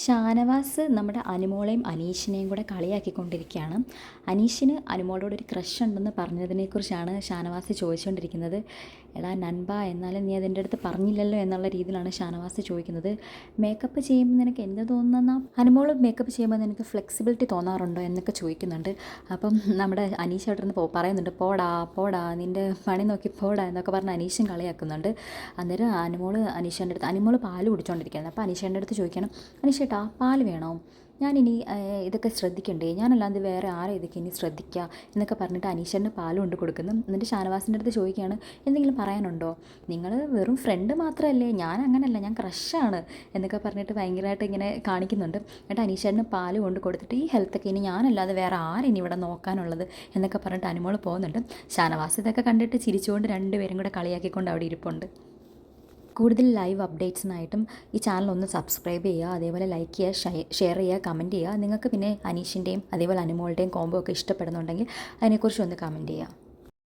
ഷാനവാസ് നമ്മുടെ അനുമോളെയും അനീഷിനെയും കൂടെ കളിയാക്കിക്കൊണ്ടിരിക്കുകയാണ്. അനീഷിന് അനുമോളോട് ഒരു ക്രഷ് ഉണ്ടെന്ന് പറഞ്ഞതിനെക്കുറിച്ചാണ് ഷാനവാസ് ചോദിച്ചുകൊണ്ടിരിക്കുന്നത്. എടാ നൻപ, എന്നാലും നീ അതിൻ്റെ അടുത്ത് പറഞ്ഞില്ലല്ലോ എന്നുള്ള രീതിയിലാണ് ഷാനവാസ് ചോദിക്കുന്നത്. മേക്കപ്പ് ചെയ്യുമ്പോൾ നിനക്ക് എന്ത് തോന്നുന്ന, അനുമോൾ മേക്കപ്പ് ചെയ്യുമ്പോൾ നിനക്ക് ഫ്ലെക്സിബിലിറ്റി തോന്നാറുണ്ടോ എന്നൊക്കെ ചോദിക്കുന്നുണ്ട്. അപ്പം നമ്മുടെ അനീഷ് അവിടെ നിന്ന് പറയുന്നുണ്ട്, പോടാ പോടാ നിൻ്റെ പണി നോക്കി പോടാ എന്നൊക്കെ പറഞ്ഞ് അനീഷും കളിയാക്കുന്നുണ്ട്. അന്നേരം അനീഷേൻ്റെ അടുത്ത് അനുമോൾ പാല് കുടിച്ചുകൊണ്ടിരിക്കുകയാണ്. അപ്പോൾ അനീഷേൻ്റെ അടുത്ത് ചോദിക്കണം, അനീഷേട്ടാ പാല് വേണോ, ഞാനിനി ഇതൊക്കെ ശ്രദ്ധിക്കണ്ടേ, ഞാനല്ലാതെ വേറെ ആരെ ഇതൊക്കെ ഇനി ശ്രദ്ധിക്കുക എന്നൊക്കെ പറഞ്ഞിട്ട് അനീഷേട്ടന് പാൽ കൊണ്ട് കൊടുക്കുന്നു. എന്നിട്ട് ഷാനവാസിൻ്റെ അടുത്ത് ചോദിക്കുകയാണ്, എന്തെങ്കിലും പറയാനുണ്ടോ, നിങ്ങൾ വെറും ഫ്രണ്ട് മാത്രമല്ലേ, ഞാൻ അങ്ങനല്ല, ഞാൻ ക്രഷാണ് എന്നൊക്കെ പറഞ്ഞിട്ട് ഭയങ്കരമായിട്ട് ഇങ്ങനെ കാണിക്കുന്നുണ്ട്. എന്നിട്ട് അനീഷേട്ടന് പാൽ കൊണ്ട് കൊടുത്തിട്ട് ഈ ഹെൽത്തൊക്കെ ഇനി ഞാനല്ലാതെ വേറെ ആരിനി ഇവിടെ നോക്കാനുള്ളത് എന്നൊക്കെ പറഞ്ഞിട്ട് അനുമോൾ പോകുന്നുണ്ട്. ഷാനവാസ് ഇതൊക്കെ കണ്ടിട്ട് ചിരിച്ചുകൊണ്ട് രണ്ടുപേരും കൂടെ കളിയാക്കിക്കൊണ്ട് അവിടെ ഇരിപ്പുണ്ട്. കൂടുതൽ ലൈവ് അപ്ഡേറ്റ്സിനായിട്ടും ഈ ചാനൽ ഒന്ന് സബ്സ്ക്രൈബ് ചെയ്യുക, അതേപോലെ ലൈക്ക് ചെയ്യുക, ഷെയർ ചെയ്യുക, കമൻറ്റ് ചെയ്യുക. നിങ്ങൾക്ക് പിന്നെ അനീഷിൻ്റെയും അതേപോലെ അനുമോളുടെയും കോംബോ ഒക്കെ ഇഷ്ടപ്പെടുന്നുണ്ടെങ്കിൽ അതിനെക്കുറിച്ച് ഒന്ന് കമൻറ്റ് ചെയ്യുക.